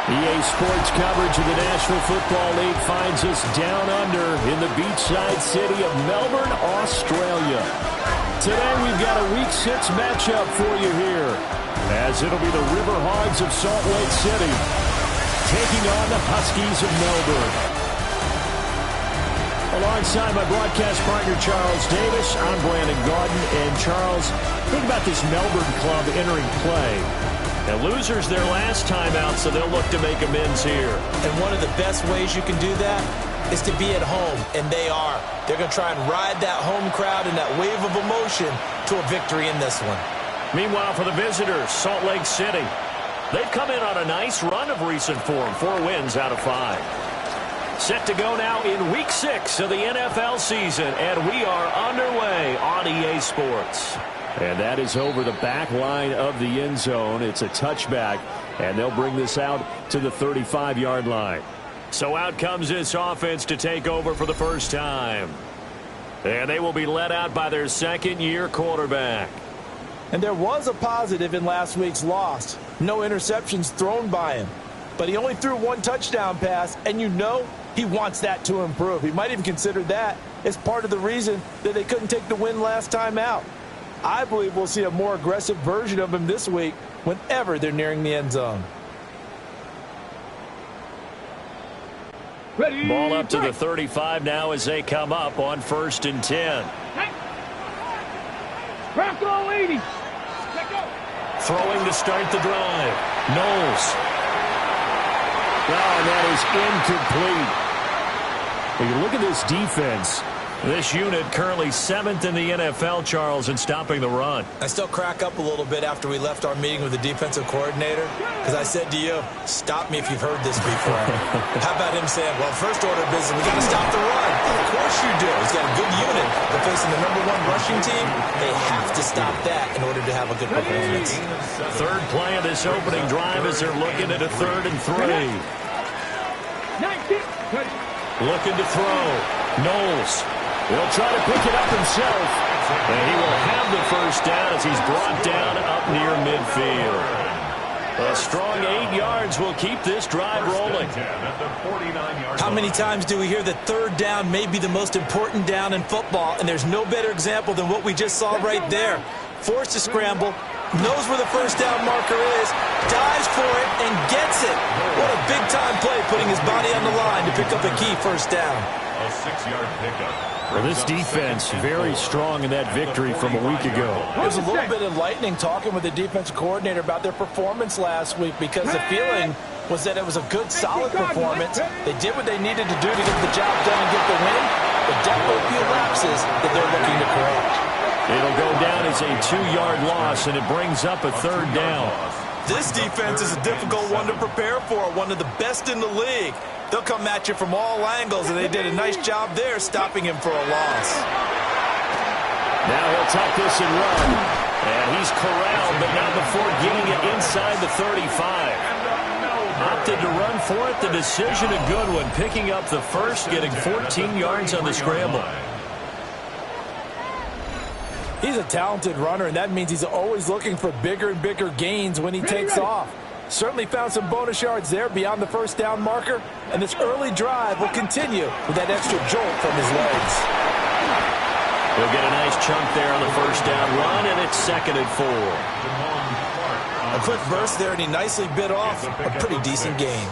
EA Sports coverage of the National Football League finds us down under in the beachside city of Melbourne, Australia. Today we've got a Week 6 matchup for you here, as it'll be the River Hogs of Salt Lake City taking on the Huskies of Melbourne. Alongside my broadcast partner, Charles Davis, I'm Brandon Gaudin. And Charles, think about this Melbourne club entering play. And losers their last time out, so they'll look to make amends here. And one of the best ways you can do that is to be at home, and they are. They're going to try and ride that home crowd and that wave of emotion to a victory in this one. Meanwhile, for the visitors, Salt Lake City, they've come in on a nice run of recent form, 4 wins out of 5. Set to go now in Week 6 of the NFL season, and we are underway on EA Sports. And that is over the back line of the end zone. It's a touchback, and they'll bring this out to the 35-yard line. So out comes this offense to take over for the first time. And they will be led out by their second-year quarterback. And there was a positive in last week's loss. No interceptions thrown by him. But he only threw 1 touchdown pass, and you know he wants that to improve. He might even consider that as part of the reason that they couldn't take the win last time out. I believe we'll see a more aggressive version of him this week whenever they're nearing the end zone. Ready, ball up to the 35 now as they come up on 1st and 10. Bronco 80. Throwing to start the drive. Knowles. Oh, that is incomplete. When you look at this defense, this unit currently 7th in the NFL, Charles, in stopping the run. I still crack up a little bit after we left our meeting with the defensive coordinator, because I said to you, stop me if you've heard this before. How about him saying, well, first order of business, we got to stop the run. Of course you do. He's got a good unit. They're facing the #1 rushing team. They have to stop that in order to have a good performance. Third play of this opening drive as they're looking at a 3rd and 3. Looking to throw. Knowles. He'll try to pick it up himself, and he will have the first down as he's brought down up near midfield. A strong 8 yards will keep this drive rolling. How many times do we hear that 3rd down may be the most important down in football, and there's no better example than what we just saw right there. Forced to scramble, knows where the first down marker is, dives for it, and gets it. What a big-time play, putting his body on the line to pick up a key first down. A 6-yard pickup. Well, this defense very strong in that victory from a week ago. It was a little bit enlightening talking with the defensive coordinator about their performance last week, because the feeling was that it was a good, solid performance. They did what they needed to do to get the job done and get the win, but definitely a few lapses that they're looking to correct. It'll go down as a 2-yard loss, and it brings up a 3rd down. This defense is a difficult one to prepare for, one of the best in the league. They'll come at you from all angles, and they did a nice job there stopping him for a loss. Now he'll tuck this and run. And he's corralled, but not before getting it inside the 35. Opted to run for it. The decision a good one. Picking up the first, getting 14 yards on the scramble. He's a talented runner, and that means he's always looking for bigger and bigger gains when he takes off. Certainly found some bonus yards there beyond the first down marker, and this early drive will continue with that extra jolt from his legs. He'll get a nice chunk there on the first down run, and it's 2nd and 4. A quick burst there, and he nicely bit off a pretty decent gain.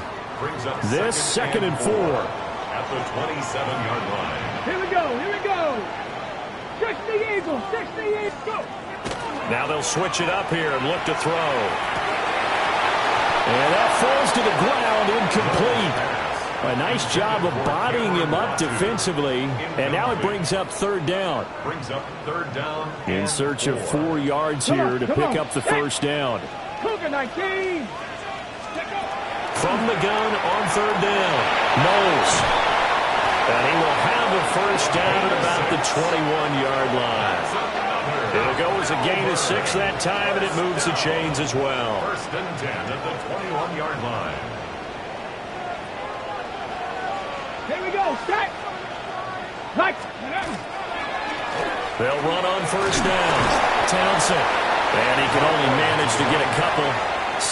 This 2nd and 4. At the 27-yard line. Here we go, here we go. 60 Eagles, 60 Eagles, go. Now they'll switch it up here and look to throw. And that falls to the ground, incomplete. A nice job of bodying him up defensively, and now it brings up 3rd down. In search of 4 yards here to pick up the first down. Cougar 19. From the gun on 3rd down, Knowles. And he will have the first down at about the 21-yard line. It'll go as a gain of 6 that time, and it moves the chains as well. 1st and 10 at the 21-yard line. Here we go, set. Right. They'll run on first down. Townsend. And he can only manage to get a couple.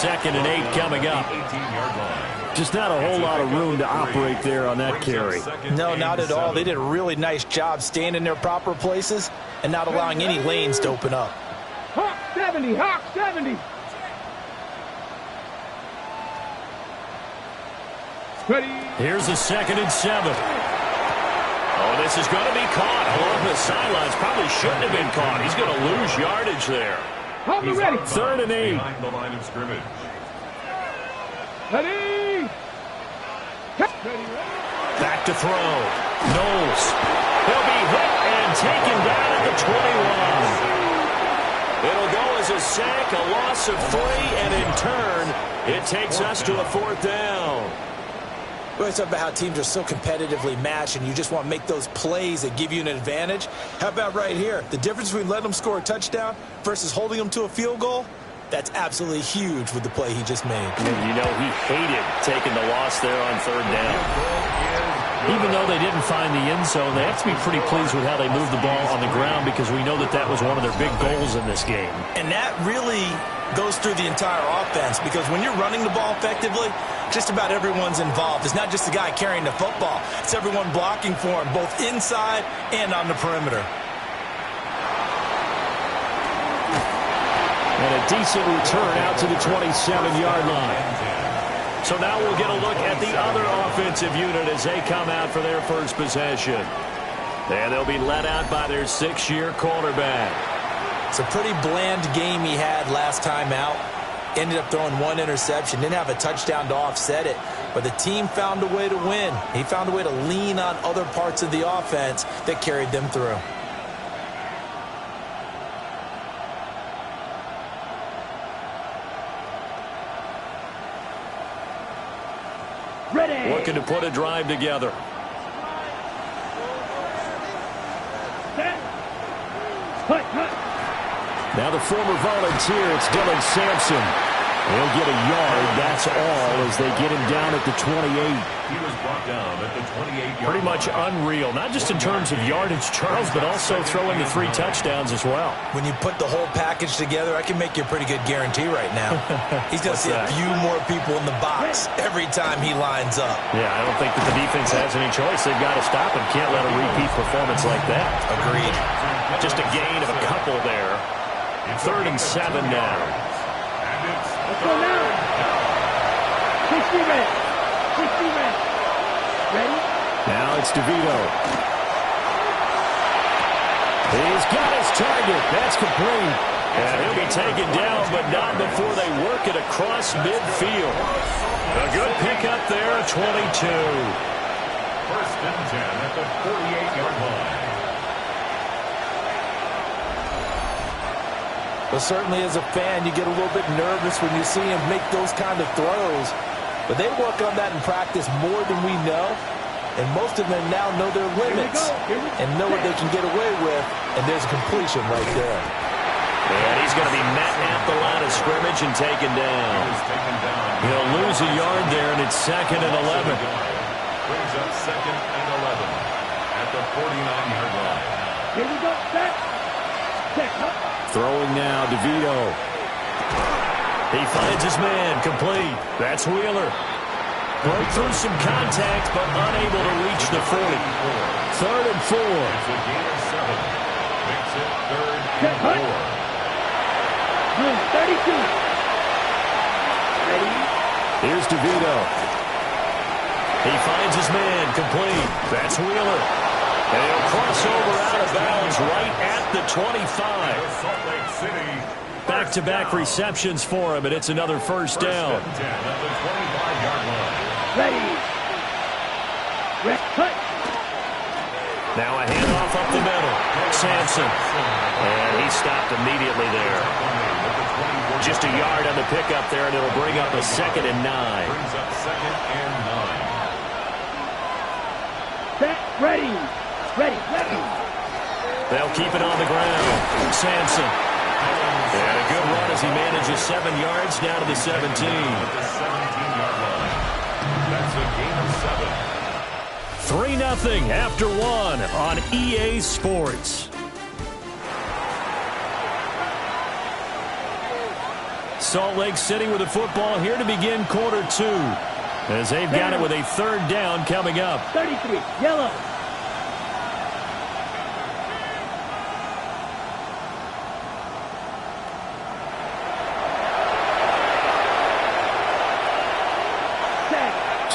2nd and 8 coming up. 18-yard line. Just not a whole lot of room to operate there on that carry. No, not at all. They did a really nice job staying in their proper places and not allowing any lanes to open up. Hawk 70, Hawk 70. Ready. Here's a 2nd and 7. Oh, this is going to be caught along the sidelines. Probably shouldn't have been caught. He's going to lose yardage there. Hold me ready. 3rd and 8. Behind the line of scrimmage. Ready. Ready. Back to throw. Knowles. He'll be hit and taken down at the 21. It'll go as a sack, a loss of 3, and in turn, it takes us to a 4th down. We always talk about how teams are so competitively matched and you just want to make those plays that give you an advantage. How about right here? The difference between letting them score a touchdown versus holding them to a field goal? That's absolutely huge with the play he just made. And you know, he hated taking the loss there on 3rd down. Even though they didn't find the end zone, they have to be pretty pleased with how they moved the ball on the ground because we know that that was one of their big goals in this game. And that really goes through the entire offense because when you're running the ball effectively, just about everyone's involved. It's not just the guy carrying the football. It's everyone blocking for him, both inside and on the perimeter. And a decent return out to the 27-yard line. So now we'll get a look at the other offensive unit as they come out for their first possession. And they'll be led out by their 6th-year quarterback. It's a pretty bland game he had last time out. Ended up throwing 1 interception. Didn't have a touchdown to offset it. But the team found a way to win. He found a way to lean on other parts of the offense that carried them through. Ready. Looking to put a drive together. Set. Cut, cut. Now the former volunteer, it's Dylan Sampson. He'll get a yard, that's all, as they get him down at the 28. He was brought down at the 28-yard Pretty much unreal, not just in terms of yardage, Charles, but also throwing the 3 touchdowns as well. When you put the whole package together, I can make you a pretty good guarantee right now. He's going to see a few more people in the box every time he lines up. Yeah, I don't think that the defense has any choice. They've got to stop him. Can't let a repeat performance like that. Agreed. Just a gain of a couple there. 3rd and 7 now. Let's go now. 60 red. 60 red. Ready? Now it's DeVito. He's got his target. That's complete. And he'll be taken down, but not before they work it across midfield. A good pickup there, 22. 1st and 10 at the 48-yard line. Well, certainly as a fan, you get a little bit nervous when you see him make those kind of throws. But they work on that in practice more than we know. And most of them now know their limits and know what they can get away with. And there's a completion right there. And he's going to be met at the line of scrimmage and taken down. He'll lose a yard there, and it's 2nd and 11. Brings up 2nd and 11 at the 49-yard line. Here we go. Set. Set. Cut. Throwing now, DeVito. He finds his man, complete. That's Wheeler. Broke through some contact, but unable to reach the 40. 3rd and 4. It's a gain of 7. Makes it 3rd and 4. 32. Ready? Here's DeVito. He finds his man, complete. That's Wheeler. And he'll cross over out of bounds right at the 25. Salt Lake City. Back-to-back receptions for him, and it's another 1st down. 1st and 10 at the 25-yard line. Ready. Red. Cut. Now a handoff up the middle. Sampson. And he stopped immediately there. Just a yard on the pickup there, and it'll bring up a 2nd and 9. Brings up 2nd and 9. Set. Ready. Ready. Ready. They'll keep it on the ground. Sampson. And a good run as he manages 7 yards down to the 17. At the 17-yard line. That's a gain of 7. 3-0 after 1 on EA Sports. Salt Lake City with the football here to begin quarter 2. As they've got it with a third down coming up. 33, yellow.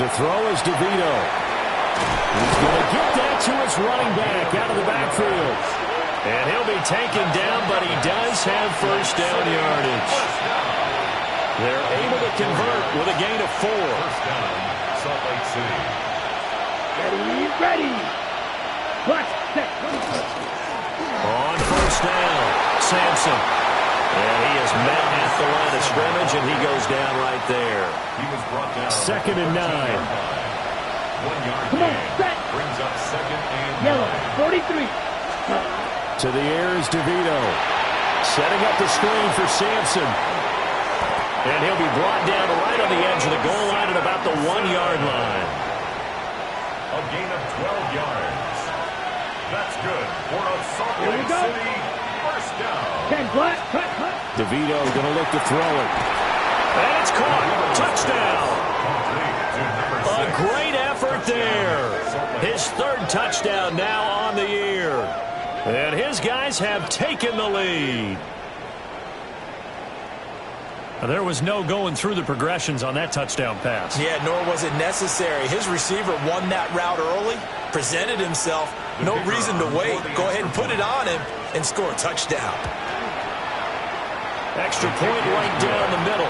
To throw is DeVito. He's going to get that to his running back out of the backfield. And he'll be taken down, but he does have first down yardage. They're able to convert with a gain of 4. First down, Salt Lake City. Ready. Watch, set. On first down, Sampson. And he is met at the line of scrimmage, and he goes down right there. He was brought down. 2nd and 9. 1 yard Come on, gain. set. Brings up 2nd and Yellow, 9. 43. To the air is DeVito. Setting up the screen for Sampson. And he'll be brought down right on the edge of the goal line at about the 1-yard line. A gain of 12 yards. That's good for a Salt Here we Lake go. City first down. 10, flat, cut. DeVito going to look to throw it. And it's caught. Touchdown. A great effort there. His 3rd touchdown now on the year. And his guys have taken the lead. There was no going through the progressions on that touchdown pass. Yeah, nor was it necessary. His receiver won that route early, presented himself. No reason to wait. Go ahead and put it on him and score a touchdown. Extra point right down the middle.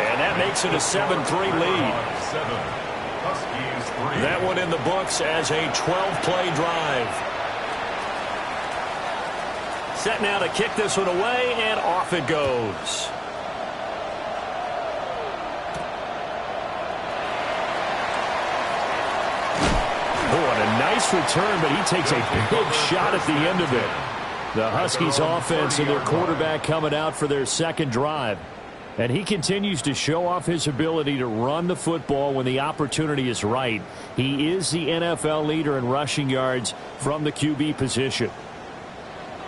And that makes it a 7-3 lead. 7. Huskies 3. That one in the books as a 12-play drive. Set now to kick this one away, and off it goes. Oh, and a nice return, but he takes a big shot at the end of it. The Huskies offense and their quarterback coming out for their 2nd drive. And he continues to show off his ability to run the football when the opportunity is right. He is the NFL leader in rushing yards from the QB position.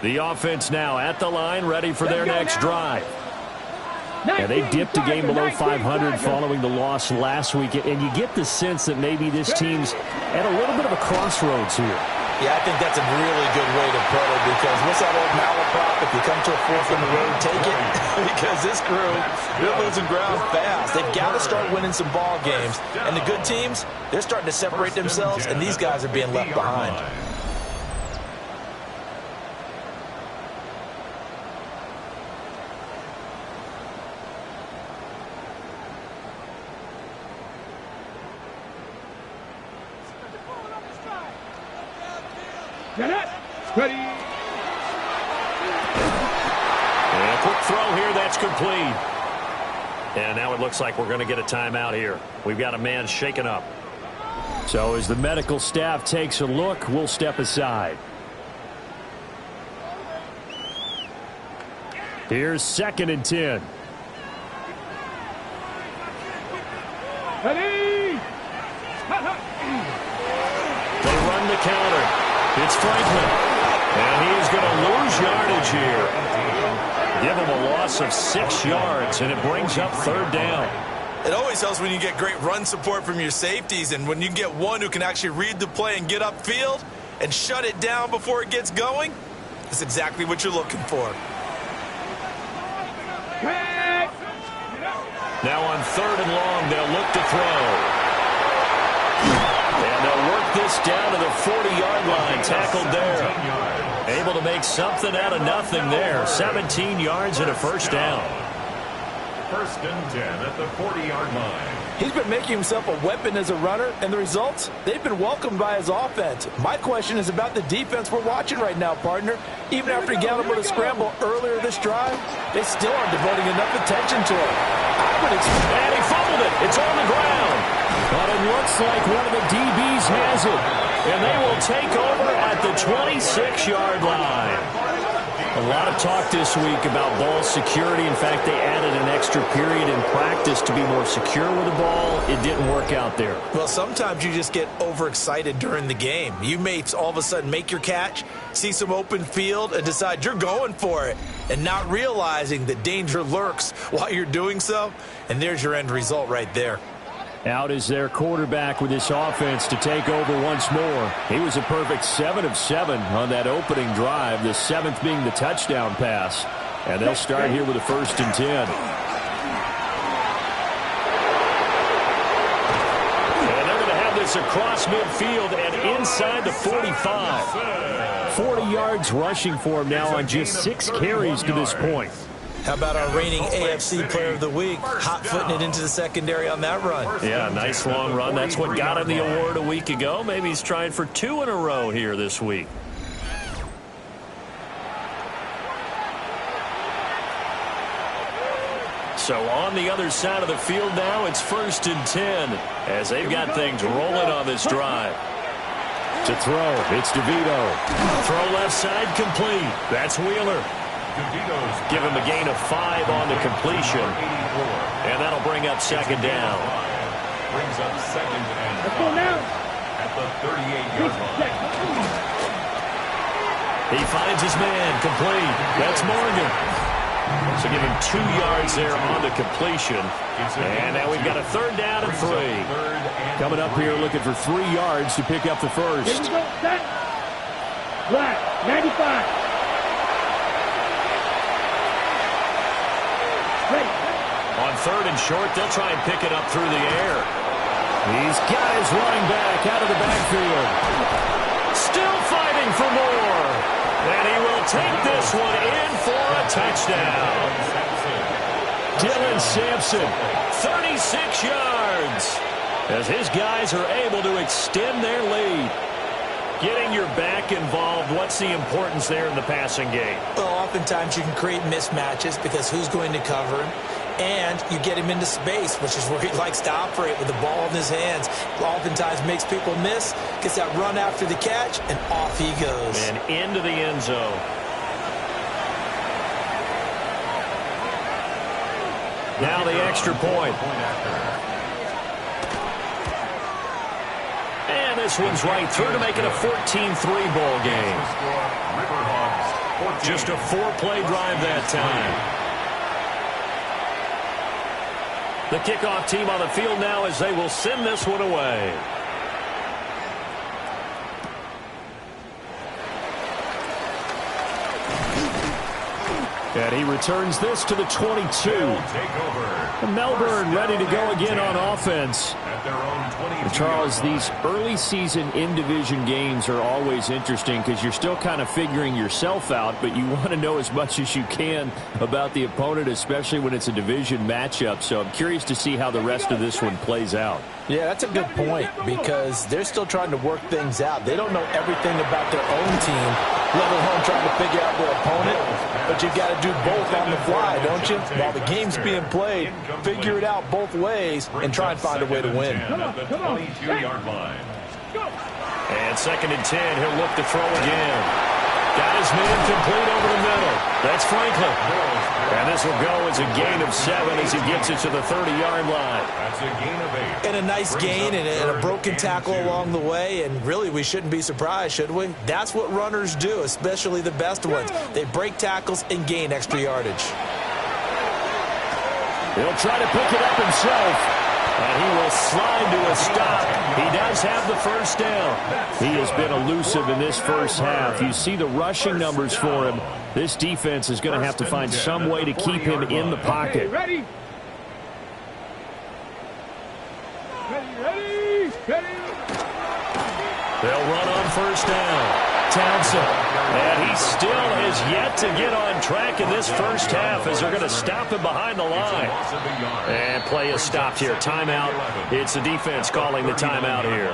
The offense now at the line, ready for their next drive. And they dipped a game below 500 following the loss last week. And you get the sense that maybe this team's at a little bit of a crossroads here. Yeah, I think that's a really good way to put it, because what's that old malaprop? If you come to a fork in the road, take it. Because this crew, they're losing ground fast. They've got to start winning some ball games. And the good teams, they're starting to separate themselves, and these guys are being left behind. Ready. And a quick throw here, that's complete. And now it looks like we're going to get a timeout here. We've got a man shaken up. So as the medical staff takes a look, we'll step aside. Here's 2nd and 10. Ready. They run the counter. It's Franklin. And he's going to lose yardage here. Give him a loss of 6 yards, and it brings up 3rd down. It always helps when you get great run support from your safeties, and when you get one who can actually read the play and get upfield and shut it down before it gets going, that's exactly what you're looking for. Now on 3rd and long, they'll look to throw. And they'll work this down to the 40-yard line, tackled there. Able to make something out of nothing there. 17 yards and a first down. 1st and 10 at the 40-yard line. He's been making himself a weapon as a runner, and the results, they've been welcomed by his offense. My question is about the defense we're watching right now, partner. Even after he got him with a scramble earlier this drive, they still aren't devoting enough attention to him. I would expect... And he fumbled it. It's on the ground. But it looks like one of the DBs has it. And they will take over at the 26-yard line. A lot of talk this week about ball security. In fact, they added an extra period in practice to be more secure with the ball. It didn't work out there. Well, sometimes you just get overexcited during the game. You may all of a sudden make your catch, see some open field, and decide you're going for it, and not realizing that danger lurks while you're doing so. And there's your end result right there. Out is their quarterback with this offense to take over once more. He was a perfect 7 of 7 on that opening drive, the 7th being the touchdown pass. And they'll start here with a 1st and 10. And they're going to have this across midfield and inside the 45. 40 yards rushing for him now on just 6 carries to this point. How about our reigning AFC Player of the Week, hot-footing it into the secondary on that run? Yeah, nice long run. That's what got him the award a week ago. Maybe he's trying for 2 in a row here this week. So on the other side of the field now, it's 1st and 10 as they've got things rolling on this drive. To throw, it's DeVito. Throw left side complete. That's Wheeler. Give him a gain of 5 on the completion. And that'll bring up 2nd down. Brings up 2nd and 5 at the 38-yard line. He finds his man complete. That's Morgan. So give him 2 yards there on the completion. And now we've got a 3rd down and 3. Coming up here looking for 3 yards to pick up the 1st. Here we go, set. Black, 95. On 3rd and short, they'll try and pick it up through the air. He's got his running back out of the backfield. Still fighting for more. And he will take this one in for a touchdown. Dylan Sampson, 36 yards. As his guys are able to extend their lead. Getting your back involved, what's the importance there in the passing game? Well, oftentimes you can create mismatches because who's going to cover him? And you get him into space, which is where he likes to operate with the ball in his hands. Oftentimes makes people miss, gets that run after the catch, and off he goes. And into the end zone. Now the extra point. And this one's right through to make it a 14-3 ball game. Just a 4-play drive that time. The kickoff team on the field now as they will send this one away. And he returns this to the 22. Melbourne ready to go again on offense. And Charles, these early season in-division games are always interesting because you're still kind of figuring yourself out, but you want to know as much as you can about the opponent, especially when it's a division matchup. So I'm curious to see how the rest of this one plays out. Yeah, that's a good point because they're still trying to work things out. They don't know everything about their own team, let alone trying to figure out their opponent. But you've got to do both on the fly, don't you? While the game's being played, figure it out both ways and try and find a way to win. Come on. 22-yard line. And 2nd and 10, he'll look to throw again. Got his man complete over the middle. That's Franklin. And this will go as a gain of 7 as he gets it to the 30-yard line. That's a gain of 8. And a nice gain and a broken tackle along the way. And really, we shouldn't be surprised, should we? That's what runners do, especially the best ones. They break tackles and gain extra yardage. He'll try to pick it up himself. And he will slide to a stop. He does have the 1st down. He has been elusive in this first half. You see the rushing numbers for him. This defense is going to have to find some way to keep him in the pocket. Ready? They'll run on 1st down. Townsend. And he still has yet to get on track in this first half as they're going to stop him behind the line. And play is stopped here. Timeout. It's the defense calling the timeout here.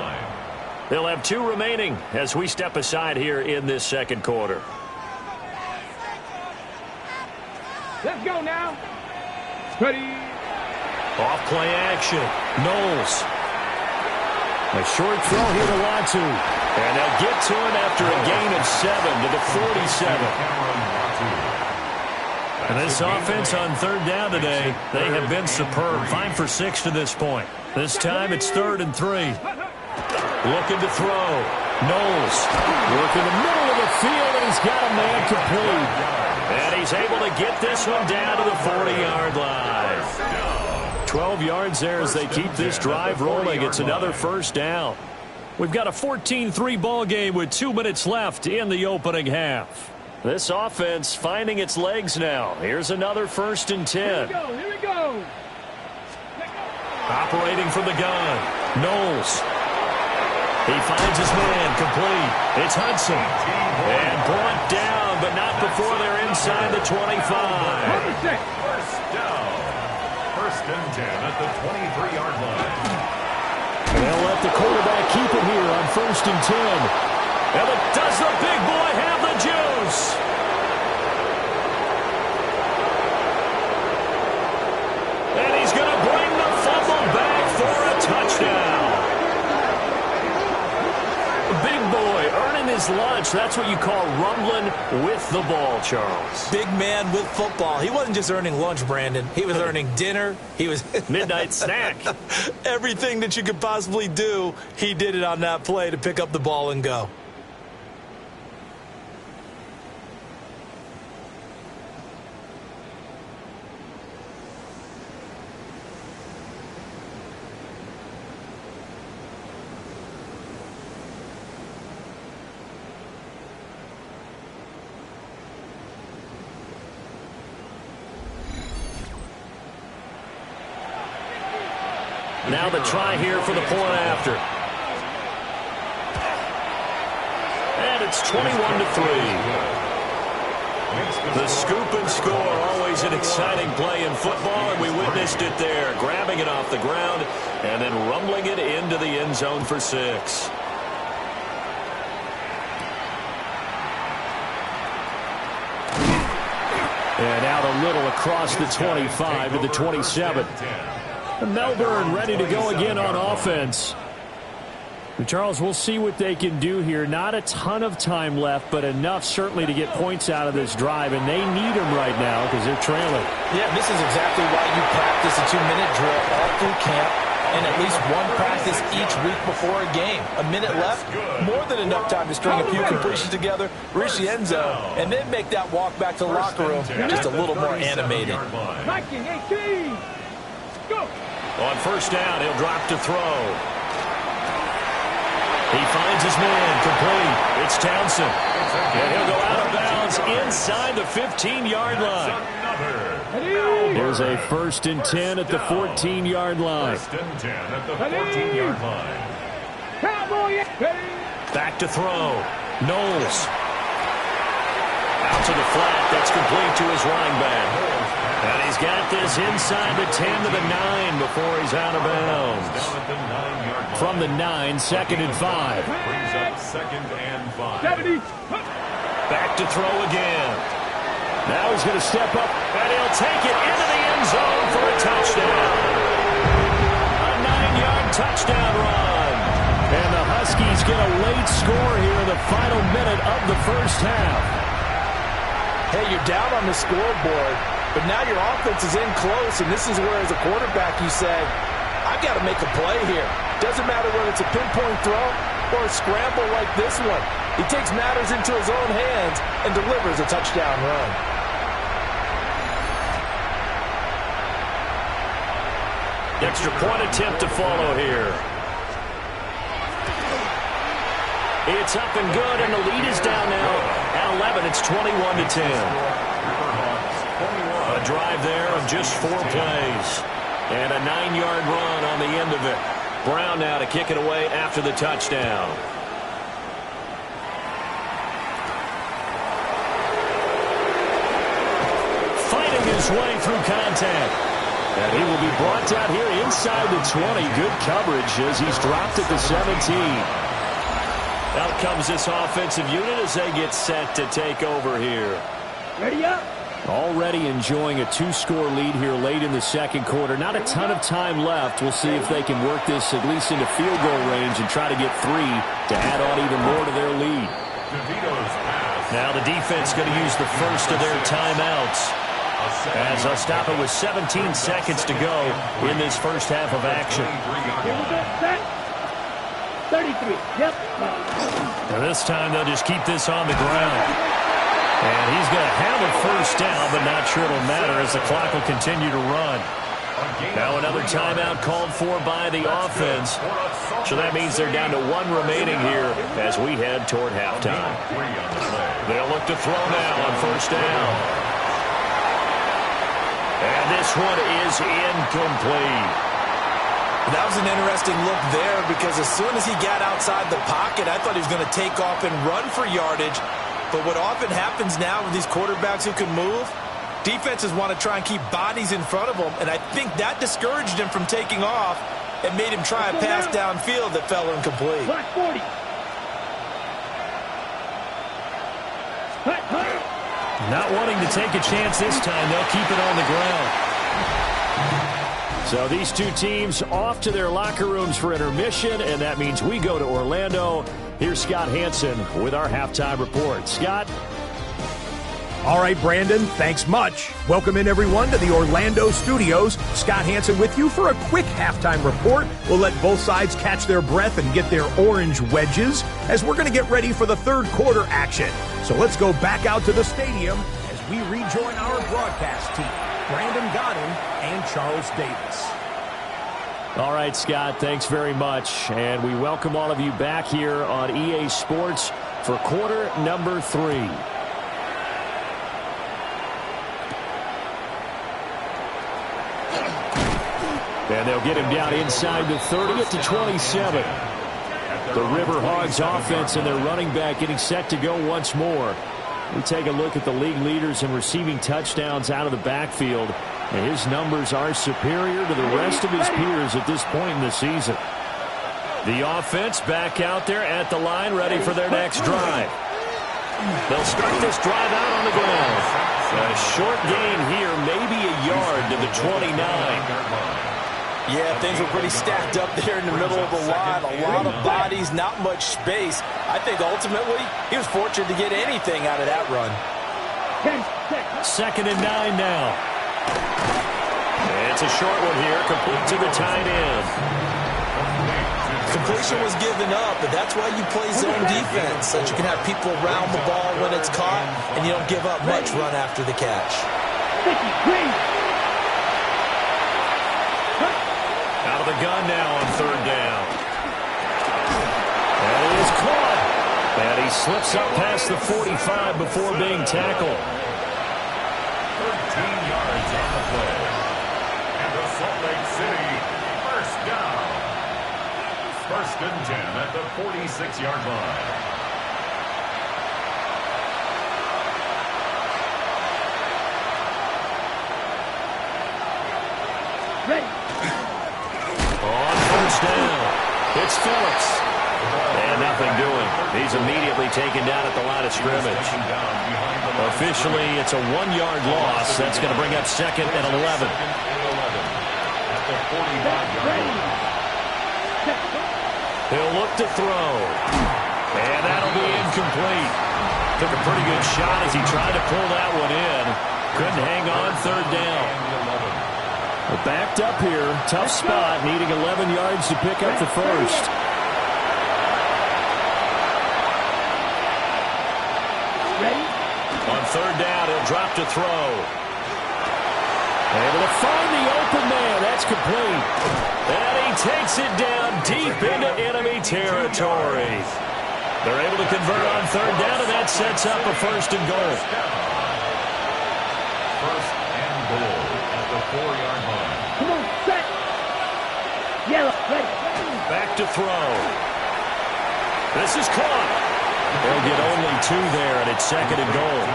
They'll have 2 remaining as we step aside here in this 2nd quarter. Let's go now. Ready. Off play action. Knowles. A short throw here to Latu. And they'll get to him after a gain of 7 to the 47. And this offense on third down today, they have been superb. 5 for 6 to this point. This time it's 3rd and 3. Looking to throw. Knowles working the middle of the field, and he's got a man complete. And he's able to get this one down to the 40-yard line. 12 yards there as they keep this drive rolling. It's another first down. We've got a 14-3 ball game with 2 minutes left in the opening half. This offense finding its legs now. Here's another 1st and 10. Here we go. Operating from the gun. Knowles. He finds his man complete. It's Hudson. And brought down, but not before they're inside the 25. First down. 1st and 10 at the 23-yard line. They'll let the quarterback keep it here on 1st and 10. And does the big boy have the juice? And he's going to bring the fumble back for a touchdown. Big boy earning his lunch. That's what you call rumbling with the ball, Charles. Big man with football. He wasn't just earning lunch, Brandon. He was earning dinner. He was midnight snack. Everything that you could possibly do, he did it on that play to pick up the ball and go. Now the try here for the point after. And it's 21-3. The scoop and score, always an exciting play in football, and we witnessed it there, grabbing it off the ground and then rumbling it into the end zone for 6. And out a little across the 25 to the 27. Melbourne ready to go again on offense. Charles, we'll see what they can do here. Not a ton of time left, but enough certainly to get points out of this drive, and they need them right now because they're trailing. Yeah, this is exactly why you practice a 2-minute drill all through camp and at least one practice each week before a game. A minute left, more than enough time to string a few completions together, reach the end zone, and then make that walk back to the locker room just a little more animated. 18. Go. On 1st down, he'll drop to throw. He finds his man complete. It's Townsend. And he'll go out of bounds inside the 15-yard line. Here's a 1st and 10 at the 14-yard line. 1st and 10 at the 14-yard line. Back to throw. Knowles. Out to the flat. That's complete to his running back. And he's got this inside the 10 to the 9 before he's out of bounds. From the 9, 2nd and 5. Brings up 2nd and 5. 70. Back to throw again. Now he's going to step up, and he'll take it into the end zone for a touchdown. A 9-yard touchdown run. And the Huskies get a late score here in the final minute of the first half. Hey, you're down on the scoreboard, but now your offense is in close, and this is where, as a quarterback, you say, I've got to make a play here. Doesn't matter whether it's a pinpoint throw or a scramble like this one. He takes matters into his own hands and delivers a touchdown run. Extra point attempt to follow here. It's up and good, and the lead is down now at 11. It's 21-10. A drive there of just 4 plays. And a 9-yard run on the end of it. Brown now to kick it away after the touchdown. Fighting his way through contact. And he will be brought down here inside the 20. Good coverage as he's dropped at the 17. Out comes this offensive unit as they get set to take over here. Ready up. Already enjoying a 2-score lead here late in the second quarter. Not a ton of time left. We'll see if they can work this at least into field goal range and try to get 3 to add on even more to their lead. Now the defense going to use the first of their timeouts, as they'll stop it with 17 seconds to go in this first half of action. 33. Yep. And this time they'll just keep this on the ground. And he's going to have a first down, but not sure it'll matter as the clock will continue to run. Now another timeout called for by the offense. So that means they're down to 1 remaining here as we head toward halftime. They'll look to throw now on first down. And this one is incomplete. That was an interesting look there because as soon as he got outside the pocket, I thought he was going to take off and run for yardage. But what often happens now with these quarterbacks who can move, defenses want to try and keep bodies in front of them, and I think that discouraged him from taking off and made him try a pass downfield that fell incomplete. Black 40. Not wanting to take a chance this time, they'll keep it on the ground. So these two teams off to their locker rooms for intermission, and that means we go to Orlando. Here's Scott Hansen with our halftime report. Scott? All right, Brandon, thanks much. Welcome in, everyone, to the Orlando studios. Scott Hansen with you for a quick halftime report. We'll let both sides catch their breath and get their orange wedges as we're going to get ready for the third quarter action. So let's go back out to the stadium as we rejoin our broadcast team, Brandon Godden and Charles Davis. All right, Scott, thanks very much. And we welcome all of you back here on EA Sports for quarter number 3. And they'll get him down inside the 30 to 27. The River Hogs offense and their running back getting set to go once more. We take a look at the league leaders in receiving touchdowns out of the backfield. And his numbers are superior to the rest of his peers at this point in the season. The offense back out there at the line, ready for their next drive. They'll start this drive out on the ground. A short gain here, maybe a yard to the 29. Yeah, things were pretty stacked up there in the middle of the line. A lot of bodies, not much space. I think ultimately he was fortunate to get anything out of that run. 2nd and 9 now. It's a short one here, complete to the tight end. Completion was given up, but that's why you play zone defense, so that you can have people around the ball when it's caught, and you don't give up much run after the catch. Out of the gun now on 3rd down. And it is caught. And he slips up past the 45 before being tackled. 13 yards on the play. And the Salt Lake City first down. 1st and 10 at the 46-yard line. Ready. On 1st down, it's Phillips. And nothing doing. He's immediately taken down at the line of scrimmage. Officially, it's a 1-yard loss. That's going to bring up 2nd and 11. At the 45-yard line. He'll look to throw. And that'll be incomplete. Took a pretty good shot as he tried to pull that one in. Couldn't hang on 3rd down. Well, backed up here. Tough spot. Needing 11 yards to pick up the first. Ready. On 3rd down, he'll drop to throw. Able to find the open man. That's complete. And he takes it down deep into enemy territory. They're able to convert on 3rd down, and that sets up a 1st and goal. 1st and goal at the 4-yard line. Come on, set. Yellow, ready. Back to throw. This is caught. They'll get only 2 there, and it's 2nd and goal.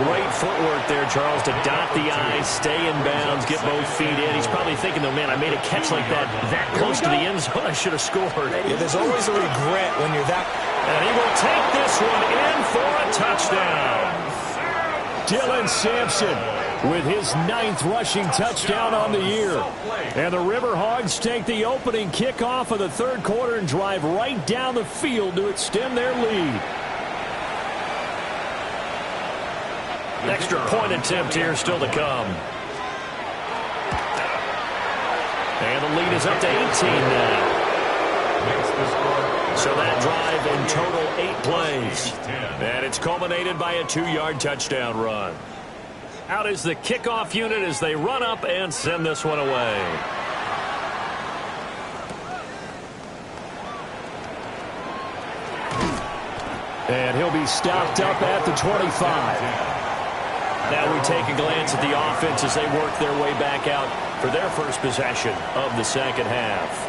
Great footwork there, Charles, to dot the I, stay in bounds, get both feet in. He's probably thinking, though, man, I made a catch like that close to the end zone. I should have scored. Yeah, there's always a regret when you're that. And he will take this one in for a touchdown. Dylan Sampson with his 9th rushing touchdown on the year. And the Riverhogs take the opening kickoff of the third quarter and drive right down the field to extend their lead. Extra point attempt here still to come. And the lead is up to 18 now. So that drive in total 8 plays. And it's culminated by a 2-yard touchdown run. Out is the kickoff unit as they run up and send this one away. And he'll be stopped up at the 25. Now we take a glance at the offense as they work their way back out for their first possession of the second half.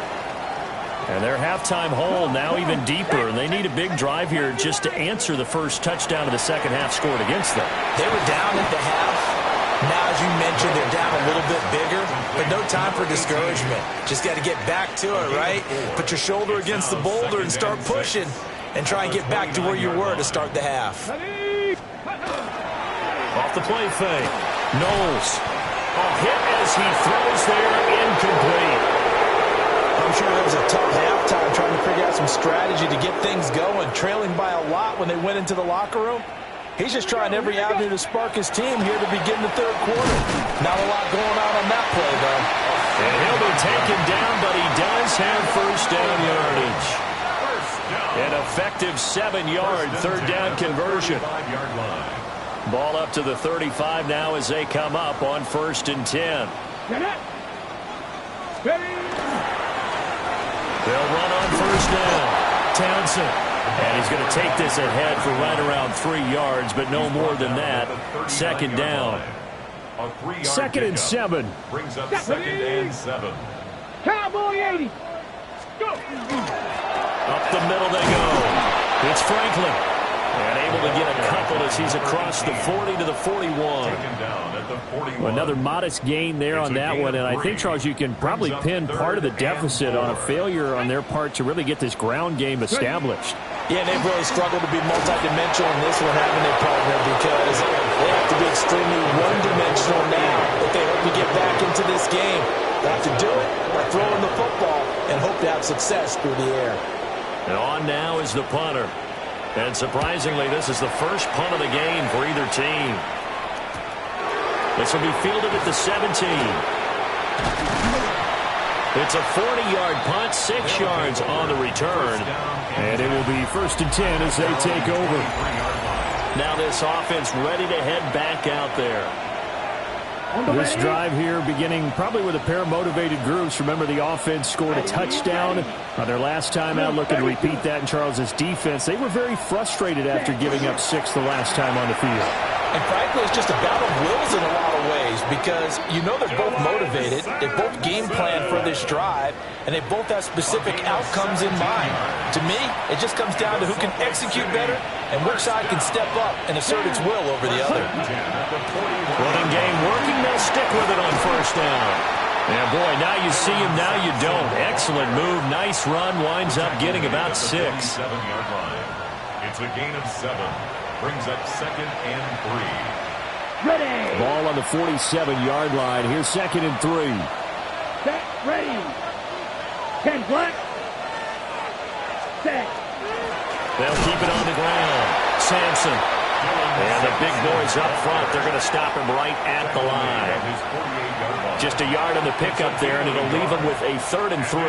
And their halftime hole now even deeper, and they need a big drive here just to answer the first touchdown of the second half scored against them. They were down at the half. Now, as you mentioned, they're down a little bit bigger, but no time for discouragement. Just got to get back to it, right? Put your shoulder against the boulder and start pushing and try and get back to where you were to start the half. Off the play fake. Knowles. A hit as he throws there, incomplete. I'm sure it was a tough halftime trying to figure out some strategy to get things going, trailing by a lot when they went into the locker room. He's just trying every avenue to spark his team here to begin the third quarter. Not a lot going on that play, though. And he'll be taken down, but he does have first down yardage. An effective 7-yard third down conversion. Ball up to the 35 now as they come up on 1st and 10. They'll run on first down. Townsend. And he's going to take this ahead for right around 3 yards, but no more than that. Second down. 2nd and 7. Brings up 2nd and 7. Cowboy 80. Go. Up the middle they go. It's Franklin. And able to get a couple as he's across the 40 to the 41. Well, another modest gain there on that one. And I think, Charles, you can probably pin part of the deficit on a failure on their part to really get this ground game established. Yeah, they've really struggled to be multidimensional in this one, haven't they, partner? Because they have to be extremely one-dimensional now if they hope to get back into this game. They have to do it by throwing the football and hope to have success through the air. And on now is the punter. And surprisingly, this is the first punt of the game for either team. This will be fielded at the 17. It's a 40-yard punt, 6 yards on the return. And it will be 1st and 10 as they take over. Now this offense ready to head back out there. This drive here beginning probably with a pair of motivated groups. Remember, the offense scored a touchdown on their last time out, looking to repeat that in Charles's defense. They were very frustrated after giving up 6 the last time on the field. And frankly, it's just a battle of wills in a lot of ways because you know they're both motivated, they both game plan for this drive, and they both have specific outcomes in mind. To me, it just comes down to who can execute better and which side can step up and assert its will over the other. Running game working, they'll stick with it on first down. And boy, now you see him, now you don't. Excellent move, nice run, winds up getting about 6. 7-yard line. It's a gain of 7. Brings up 2nd and 3. Ready. Ball on the 47-yard line. Here's 2nd and 3. Set. Ready. 10 black. Set. They'll keep it on the ground. Sampson. And the big boys up front, they're going to stop him right at the line. Just a yard on the pickup there, and it'll leave him with a 3rd and 3.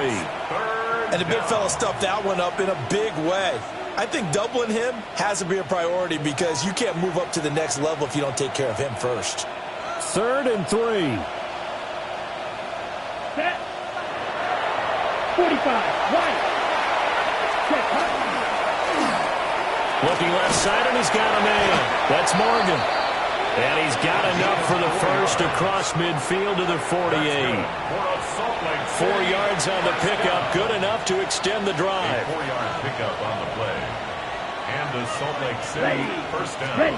And the big fella stuffed that one up in a big way. I think doubling him has to be a priority because you can't move up to the next level if you don't take care of him first. 3rd and 3. Set. 45. Right. Set. Looking left side, and he's got a man. That's Morgan. And he's got enough for the first across midfield to the 48. 4 yards on the pickup, good enough to extend the drive. 4-yard pickup on the play. And the Salt Lake City first down. Ready.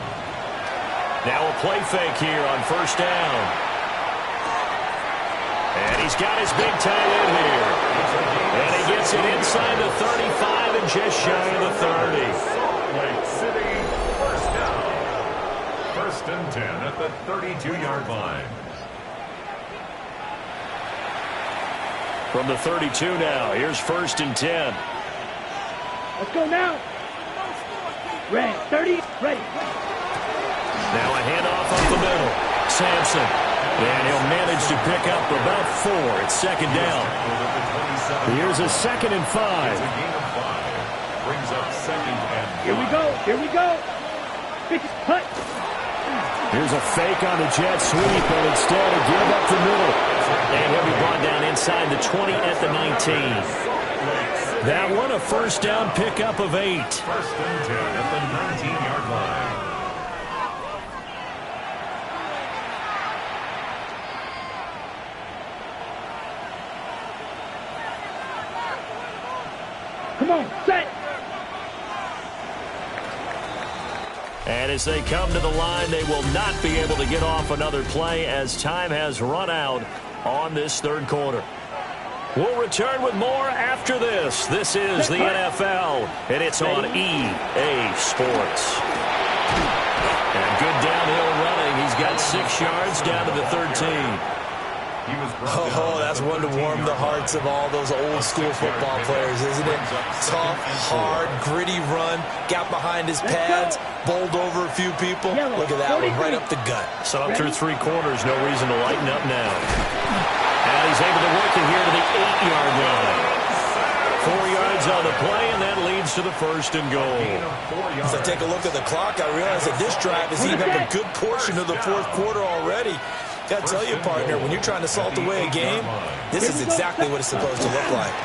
Now a play fake here on first down. And he's got his big tight end here. And he gets it inside the 35 and just shy of the 30. Salt Lake City first down. First and 10 at the 32-yard line. From the 32 now, here's first and 10. Let's go now. Ready. 30. Ready. Now a handoff up the middle. Sampson. And he'll manage to pick up about 4. It's second down. Here's a second and 5. It's a gain of 5. Brings up second and 5. Here we go. Here we go. Cut. Here's a fake on the jet sweep, and instead a give up the middle. And he'll be brought down inside the 20 at the 19. That one a first down pickup of 8. First and 10 at the 19-yard line. Come on, set. And as they come to the line, they will not be able to get off another play as time has run out on this third quarter. We'll return with more after this. This is the NFL, and it's on EA Sports. And good downhill running. He's got 6 yards down to the 13. Oh, that's one to warm the hearts of all those old-school football players, isn't it? Tough, hard, gritty run, got behind his pads, bowled over a few people. Look at that one, right up the gut. So up through 3 quarters, no reason to lighten up now. And he's able to work it here to the 8-yard line. 4 yards on the play, and that leads to the first and goal. As I take a look at the clock, I realize that this drive has eaten up a good portion of the fourth quarter already. Got to tell you, partner, when you're trying to salt away a game, this is exactly what it's supposed to look like.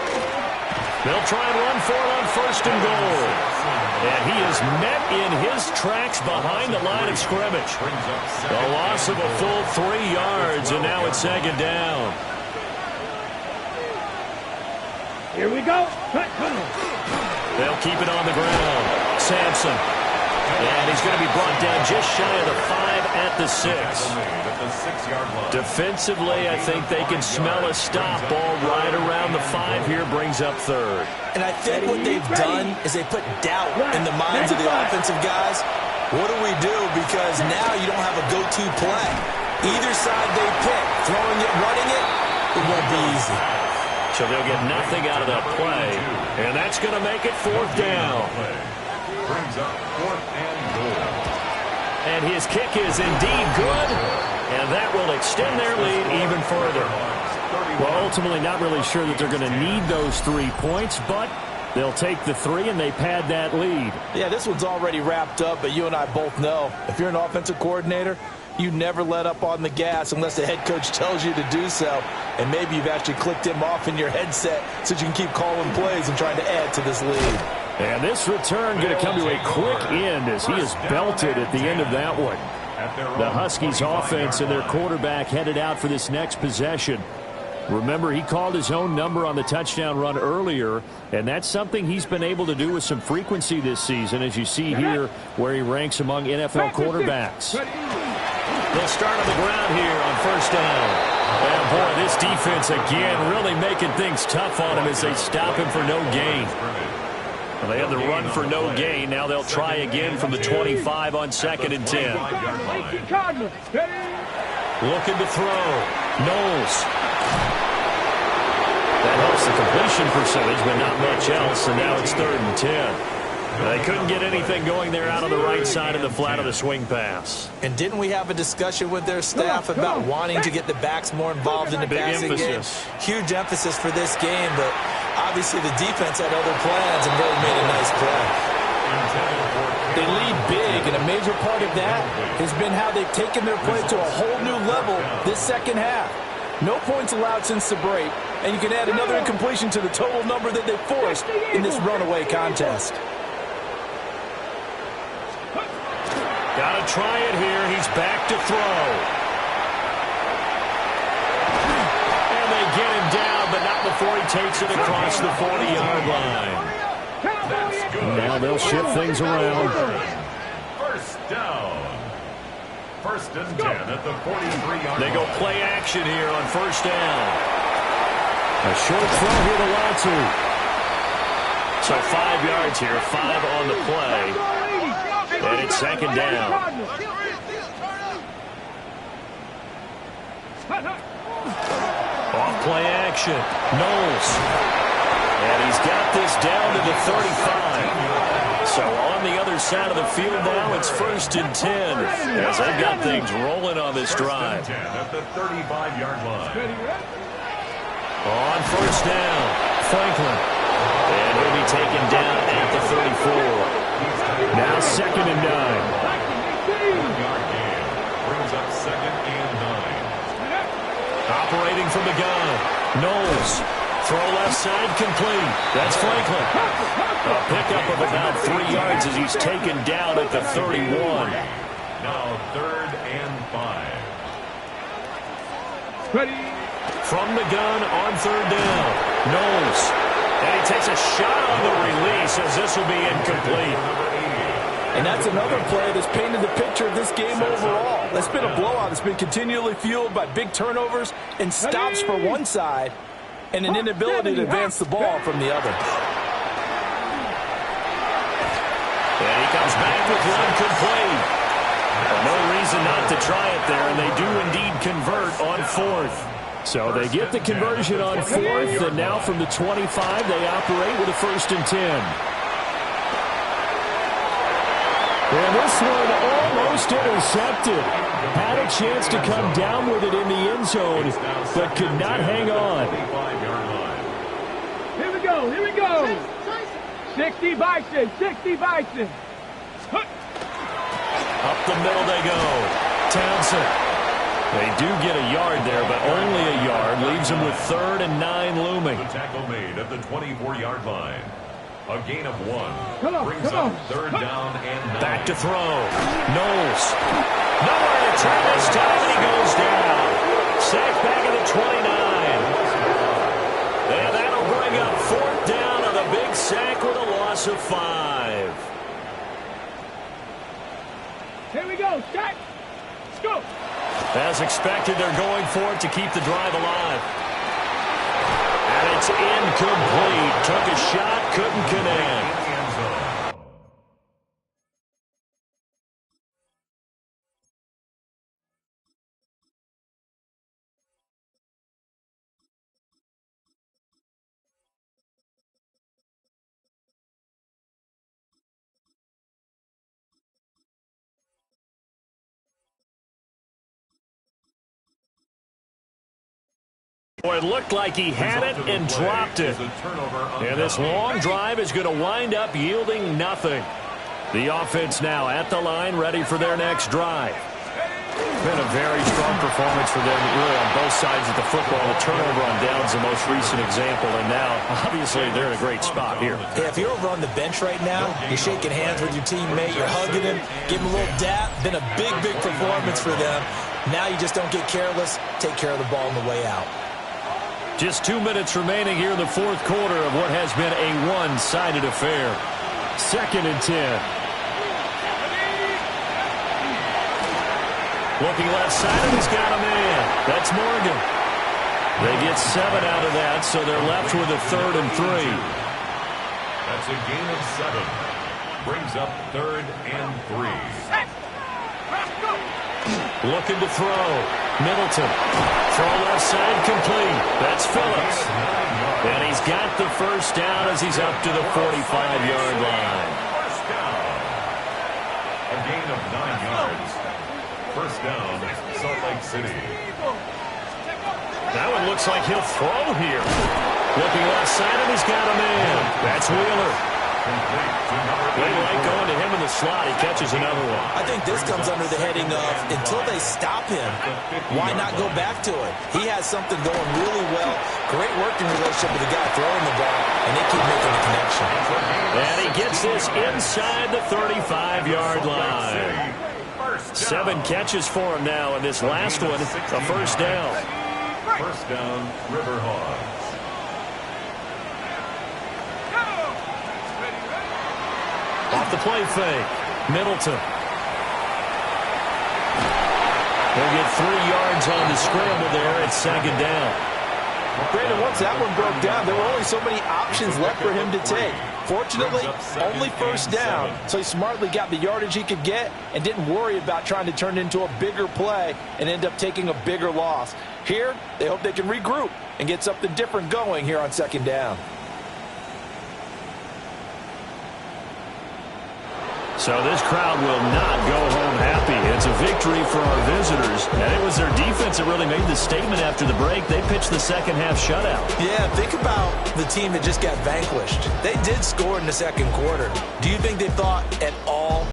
They'll try and run for it on first and goal. And he is met in his tracks behind the line of scrimmage. The loss of a full 3 yards, and now it's second down. Here we go. They'll keep it on the ground. Sampson. And he's going to be brought down just shy of the 5 at the 6. Defensively, I think they can smell a stop. Ball right around the 5 here, brings up third. And I think what they've done is they put doubt in the minds of the offensive guys. What do we do? Because now you don't have a go-to play. Either side they pick, throwing it, running it, it won't be easy. So they'll get nothing out of that play, and that's going to make it fourth down. Brings up fourth and goal. And his kick is indeed good, and that will extend their lead even further. Well, ultimately not really sure that they're going to need those 3 points, but they'll take the 3 and they pad that lead. Yeah, this one's already wrapped up, but you and I both know if you're an offensive coordinator, you never let up on the gas unless the head coach tells you to do so. And maybe you've actually clicked him off in your headset so you can keep calling plays and trying to add to this lead. And this return going to come to a quick end as he is belted at the end of that one. The Huskies offense and their quarterback headed out for this next possession. Remember, he called his own number on the touchdown run earlier, and that's something he's been able to do with some frequency this season, as you see here where he ranks among NFL quarterbacks. They'll start on the ground here on first down. And boy, this defense again really making things tough on him as they stop him for no gain. Well, they had the run for no gain. Now they'll try again from the 25 on second and 10. Looking to throw. Knowles. That helps the completion percentage, but not much else. And now it's third and 10. They couldn't get anything going there out on the right side of the flat of the swing pass. And didn't we have a discussion with their staff about wanting to get the backs more involved in the passing game? Huge emphasis for this game, but obviously the defense had other plans and really made a nice play. They lead big, and a major part of that has been how they've taken their play to a whole new level this second half. No points allowed since the break, and you can add another incompletion to the total number that they forced in this runaway contest. Got to try it here. He's back to throw. And they get him down, but not before he takes it across the 40-yard line. Now they'll shift things around. First down. First and 10 at the 43-yard line. They go play action here on first down. A short throw here to Latu. So 5 yards here, 5 on the play. And it's second down. Off play action. Knowles. And he's got this down to the 35. So on the other side of the field now, it's 1st and 10 as they've got things rolling on this drive. 1st and 10 at the 35-yard line. On 1st down, Franklin. And he'll be taken down at the 34. Now 2nd and 9. 1-yard gain brings up 2nd and 9. Operating from the gun, Knowles. Throw left side complete. That's Franklin. A pickup of about 3 yards as he's taken down at the 31. Now 3rd and 5. Ready. From the gun on 3rd down, Knowles. And he takes a shot on the release as this will be incomplete. And that's another play that's painted the picture of this game overall. It's been a blowout. It's been continually fueled by big turnovers and stops for one side and an inability to advance the ball from the other. And he comes back with one complete. Well, no reason not to try it there, and they do indeed convert on 4th. So they get the conversion on 4th, and now from the 25, they operate with a 1st and 10. And this one almost intercepted. Had a chance to come down with it in the end zone, but could not hang on. Here we go. Here we go. 60 Bison. 60 Bison. Up the middle they go. Townsend. They do get a yard there, but only a yard. Leaves them with 3rd and 9 looming. The tackle made at the 24-yard line. A gain of 1. Brings come up on. 3rd down and 9. Back to throw. Knowles. Nowhere to turn this time, and he goes down. Sacked back at the 29. And that'll bring up 4th down on a big sack with a loss of 5. Here we go. Stack. Let's go. As expected, they're going for it to keep the drive alive. And it's incomplete. Took a shot, couldn't connect. Boy, it looked like he had it and dropped it. And this long drive is going to wind up yielding nothing. The offense now at the line, ready for their next drive. Been a very strong performance for them, really, on both sides of the football. The turnover on downs the most recent example, and now, obviously, they're in a great spot here. Yeah, if you're over on the bench right now, you're shaking hands with your teammate, you're hugging him, give him a little dap. Been a big, big performance for them. Now you just don't get careless. Take care of the ball on the way out. Just 2 minutes remaining here in the 4th quarter of what has been a one-sided affair. 2nd and 10. Looking left side, and he's got a man. That's Morgan. They get 7 out of that, so they're left with a 3rd and 3. That's a gain of 7. Brings up 3rd and 3. Looking to throw. Middleton. Throw left side complete. That's Phillips. And he's got the 1st down as he's up to the 45-yard line. 1st down. A gain of 9 yards. 1st down, Salt Lake City. That one looks like he'll throw here. Looking left side, and he's got a man. That's Wheeler. They like going to him in the slot. He catches another one. I think this comes under the heading of, until they stop him, why not go back to it? He has something going really well. Great working relationship with the guy throwing the ball, and they keep making the connection. And he gets this inside the 35-yard line. 7 catches for him now, and this last one, a 1st down. 1st down, Riverhawks. Off the play fake. Middleton. They'll get 3 yards on the scramble there at 2nd down. Brandon, once that one broke down, there were only so many options left for him to take. Fortunately, only 1st down, so he smartly got the yardage he could get and didn't worry about trying to turn it into a bigger play and end up taking a bigger loss. Here, they hope they can regroup and get something different going here on second down. So this crowd will not go home happy. It's a victory for our visitors. And it was their defense that really made the statement after the break. They pitched the second half shutout. Yeah, think about the team that just got vanquished. They did score in the second quarter. Do you think they thought at all